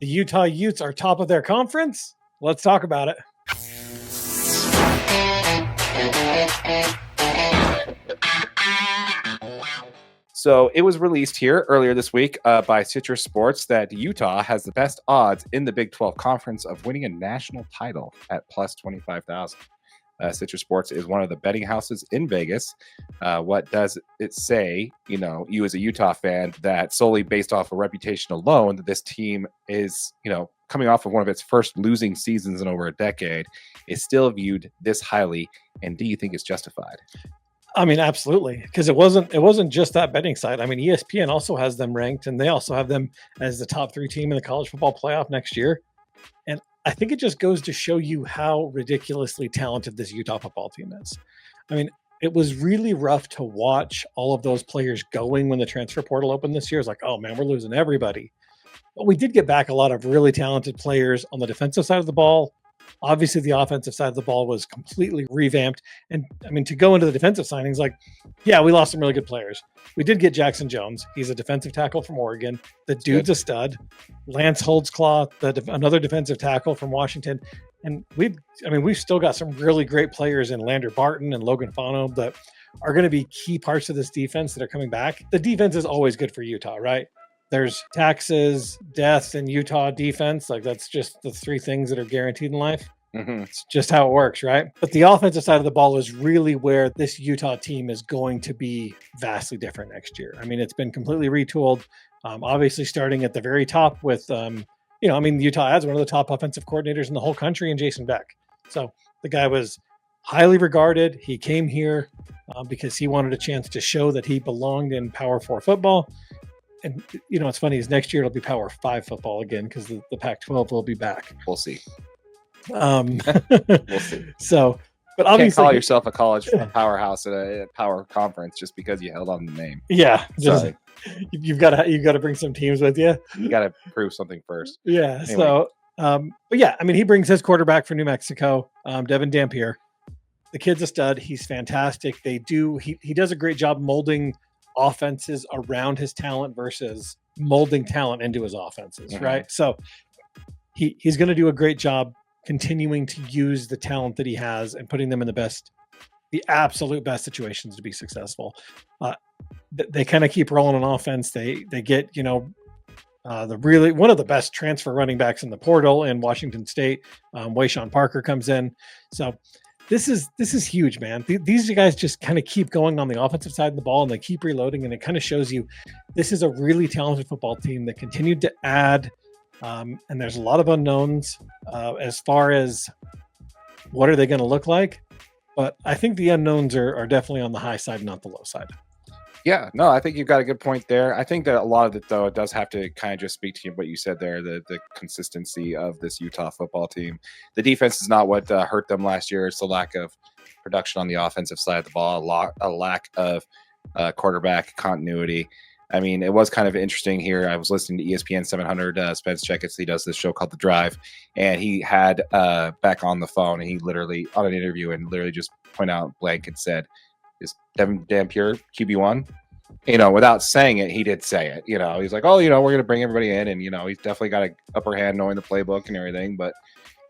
The Utah Utes are top of their conference. Let's talk about it. So it was released here earlier this week by Citrus Sports that Utah has the best odds in the Big-12 conference of winning a national title at plus 25,000. Citrus Sports is one of the betting houses in Vegas. What does it say, you as a Utah fan, that solely based off of reputation alone, that this team is, coming off of one of its first losing seasons in over a decade, is still viewed this highly? And do you think it's justified? I mean, absolutely, because it wasn't just that betting site. I mean, ESPN also has them ranked, and they also have them as the top 3 team in the college football playoff next year. And I think it just goes to show you how ridiculously talented this Utah football team is. I mean, it was really rough to watch all of those players going when the transfer portal opened this year. It's like, oh man, we're losing everybody. But we did get back a lot of really talented players on the defensive side of the ball. Obviously, the offensive side of the ball was completely revamped. And I mean, to go into the defensive signings, like, yeah, we lost some really good players. We did get Jackson Jones. He's a defensive tackle from Oregon. The dude's a stud. Lance Holdsclaw, another defensive tackle from Washington. And we've still got some really great players in Lander Barton and Logan Fano that are going to be key parts of this defense that are coming back. The defense is always good for Utah, right? There's taxes, death, and Utah defense. Like, that's just the 3 things that are guaranteed in life. Mm-hmm. It's just how it works, right? But the offensive side of the ball is really where this Utah team is going to be vastly different next year. I mean, it's been completely retooled. Obviously, starting at the very top with, Utah has one of the top offensive coordinators in the whole country in Jason Beck. So the guy was highly regarded. He came here because he wanted a chance to show that he belonged in Power 4 football. And, what's funny is next year it'll be Power 5 football again because the Pac-12 will be back. We'll see. We'll see. So, but obviously, you can't call yourself a college powerhouse at a power conference just because you held on the name. Yeah. Sorry. You've got to bring some teams with you. You got to prove something first. Yeah. Anyway. So, but yeah, I mean, he brings his quarterback from New Mexico, Devon Dampier. The kid's a stud. He's fantastic. He does a great job molding offenses around his talent versus molding talent into his offenses, mm-hmm. right? So he's going to do a great job continuing to use the talent that he has and putting them in the absolute best situations to be successful. They kind of keep rolling on offense. They get, one of the best transfer running backs in the portal in Washington State. Wayshawn Parker comes in. So this is huge, man. These guys just kind of keep going on the offensive side of the ball and they keep reloading, and it kind of shows you this is a really talented football team that continued to add. And there's a lot of unknowns as far as what are they going to look like. But I think the unknowns are definitely on the high side, not the low side. Yeah, no, I think you've got a good point there. I think that a lot of it, though, it does have to kind of just speak to what you said there, the consistency of this Utah football team. The defense is not what hurt them last year. It's the lack of production on the offensive side of the ball, a lack of quarterback continuity. I mean, it was kind of interesting here. I was listening to ESPN 700, Spence Checketts. He does this show called The Drive, and he had Beck on the phone, and he literally, on an interview, and literally just point out blank and said, is Devon Dampier QB1? Without saying it, he did say it. He's like, oh, we're going to bring everybody in, and, he's definitely got an upper hand knowing the playbook and everything, but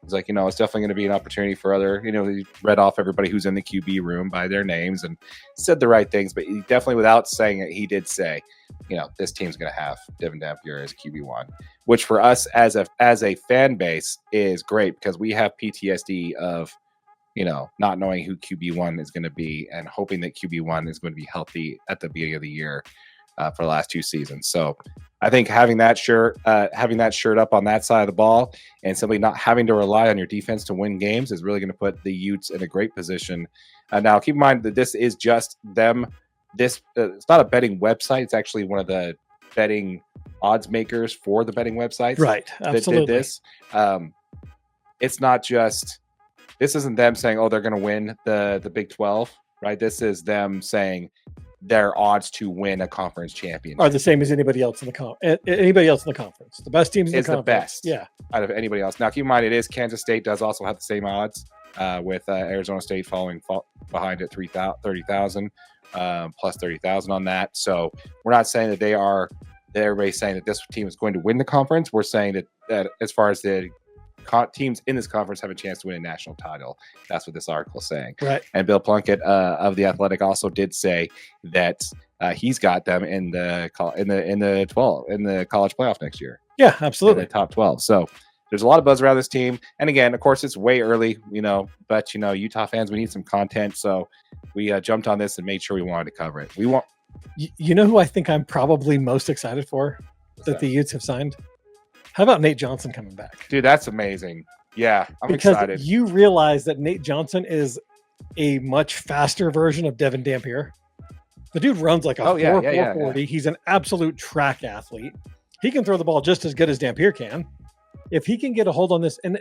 he's like, it's definitely going to be an opportunity for other, he read off everybody who's in the QB room by their names and said the right things, but he definitely, without saying it, he did say, this team's going to have Devon Dampier as QB1, which for us as a fan base is great because we have PTSD of, not knowing who QB1 is going to be and hoping that QB1 is going to be healthy at the beginning of the year for the last 2 seasons. So I think having that shirt up on that side of the ball and simply not having to rely on your defense to win games is really going to put the Utes in a great position. Now, keep in mind that this is just them. It's not a betting website. It's actually one of the betting odds makers for the betting websites. Right. Absolutely. That did this. It's not just. This isn't them saying, oh, they're going to win the Big-12, right? This is them saying their odds to win a conference championship are the same as anybody else in the conference. The best teams in the conference. The best, yeah, out of anybody else. Now, keep in mind, it is Kansas State does also have the same odds with Arizona State following behind at 30,000 plus 30,000 on that. So we're not saying that they are that everybody's saying that this team is going to win the conference. We're saying that as far as the teams in this conference have a chance to win a national title. That's what this article is saying. Right. And Bill Plunkett of The Athletic also did say that he's got them in the college playoff next year. Yeah, absolutely. In the top 12. So there's a lot of buzz around this team. And again, of course, it's way early, but Utah fans, we need some content. So we jumped on this and made sure we wanted to cover it. You know who I think I'm probably most excited for that the Utes have signed? How about Nate Johnson coming back? Dude, that's amazing. Yeah, I'm excited. Because you realize that Nate Johnson is a much faster version of Devon Dampier. The dude runs like a 4.40. He's an absolute track athlete. He can throw the ball just as good as Dampier can. If he can get a hold on this, and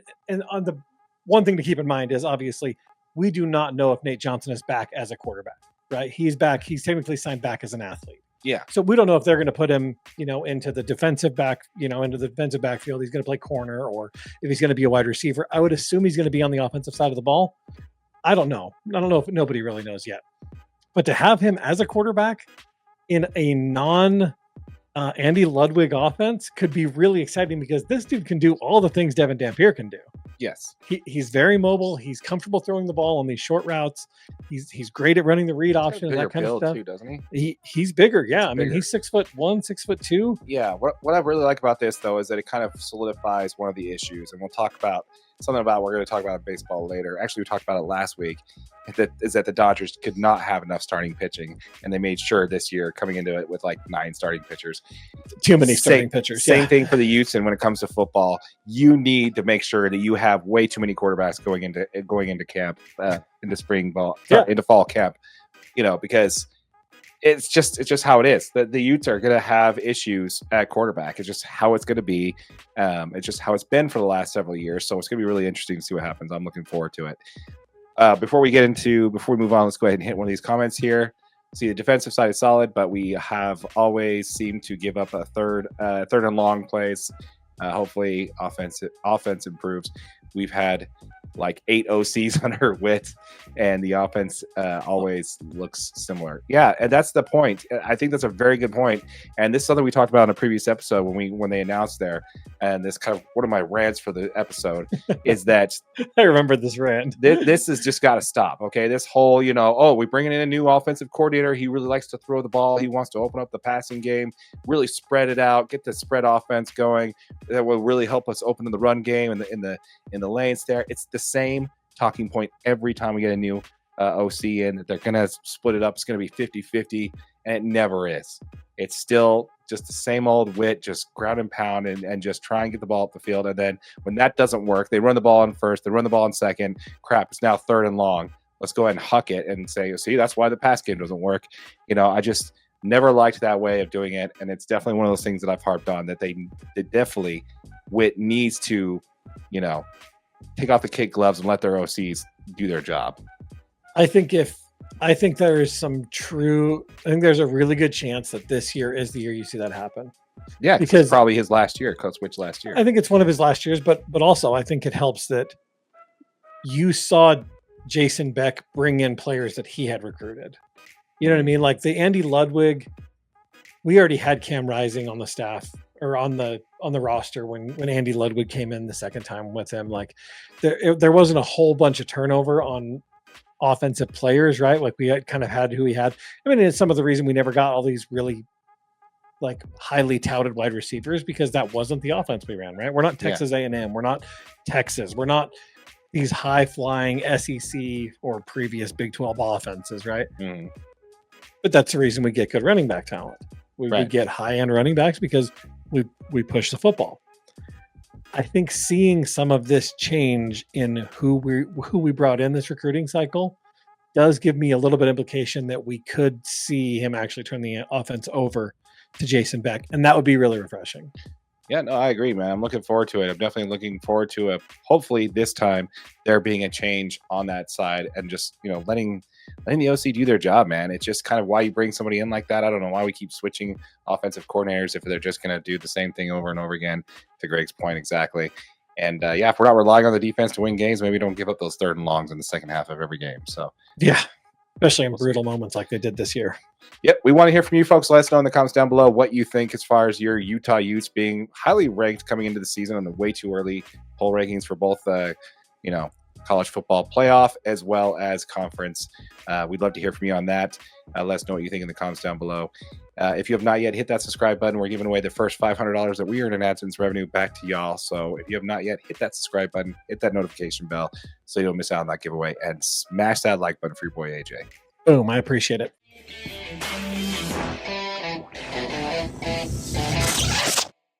on the one thing to keep in mind is obviously we do not know if Nate Johnson is back as a quarterback, right? He's back. He's technically signed back as an athlete. Yeah. So we don't know if they're going to put him, into the defensive backfield. He's going to play corner, or if he's going to be a wide receiver. I would assume he's going to be on the offensive side of the ball. I don't know. If nobody really knows yet. But to have him as a quarterback in a Andy Ludwig offense could be really exciting because this dude can do all the things Devon Dampier can do. Yes. He's very mobile. He's comfortable throwing the ball on these short routes. He's great at running the read option and that kind of stuff. Too, doesn't he? He's bigger. Yeah. He's 6'1", 6'2". Yeah. What I really like about this though is that it kind of solidifies one of the issues, and we'll talk about something about we're going to talk about baseball later. Actually, we talked about it last week. That the Dodgers could not have enough starting pitching, and they made sure this year coming into it with like 9 starting pitchers. Too many starting pitchers. Same thing for the Utes, and when it comes to football, you need to make sure that you have way too many quarterbacks going into camp, into spring ball, into fall camp. Because it's just how it is. The Utes are going to have issues at quarterback. It's just how it's going to be. It's just how it's been for the last several years. So it's going to be really interesting to see what happens. I'm looking forward to it. Before we move on, let's go ahead and hit one of these comments here. See, the defensive side is solid, but we have always seemed to give up a third and long plays. Hopefully offense improves. We've had like 8 OCs under Witt, and the offense always looks similar. Yeah, and that's the point. I think that's a very good point. And this is something we talked about in a previous episode when they announced there. And this kind of one of my rants for the episode is that I remember this rant. This has just got to stop. Okay, this whole we're bringing in a new offensive coordinator. He really likes to throw the ball. He wants to open up the passing game, really spread it out, get the spread offense going. That will really help us open the run game and in the lanes there. It's the same talking point every time we get a new OC in. They're going to split it up. It's going to be 50-50, and it never is. It's still just the same old Witt, just ground and pound and just try and get the ball up the field. And then when that doesn't work, they run the ball in first, they run the ball in second. Crap, it's now 3rd and long. Let's go ahead and huck it and say, see, that's why the pass game doesn't work. I just never liked that way of doing it. And it's definitely one of those things that I've harped on, that they definitely, Witt needs to, take off the kid gloves and let their OCs do their job. I think there's a really good chance that this year is the year you see that happen. Yeah, because it's probably his last year, Coach Switch last year. I think it's one of his last years, but also I think it helps that you saw Jason Beck bring in players that he had recruited. You know what I mean? Like the Andy Ludwig, we already had Cam Rising on the staff or on the roster when Andy Ludwig came in the second time with him. Like there wasn't a whole bunch of turnover on offensive players, right? Like we had who we had. I mean, it's some of the reason we never got all these really like highly touted wide receivers, because that wasn't the offense we ran, right? We're not Texas A&M. We're not Texas. We're not these high flying SEC or previous Big 12 offenses, right? Mm. But that's the reason we get good running back talent. We get high end running backs because we push the football. I think seeing some of this change in who we brought in this recruiting cycle does give me a little bit of implication that we could see him actually turn the offense over to Jason Beck, and that would be really refreshing. Yeah, no, I agree, man. I'm looking forward to it. I'm definitely looking forward to it. Hopefully this time there being a change on that side and just, letting the OC do their job, man. It's just kind of why you bring somebody in like that. I don't know why we keep switching offensive coordinators if they're just going to do the same thing over and over again, to Greg's point exactly. And if we're not relying on the defense to win games, maybe don't give up those 3rd and longs in the second half of every game. So yeah, especially in brutal moments like they did this year. Yep, we want to hear from you folks. Let us know in the comments down below what you think as far as your Utah Utes being highly ranked coming into the season on the way too early poll rankings for both college football playoff as well as conference. We'd love to hear from you on that. Let us know what you think in the comments down below. If you have not yet, hit that subscribe button. We're giving away the first $500 that we earn in AdSense revenue back to y'all. So if you have not yet, hit that subscribe button, hit that notification bell so you don't miss out on that giveaway, and smash that like button for your boy AJ. Boom, I appreciate it.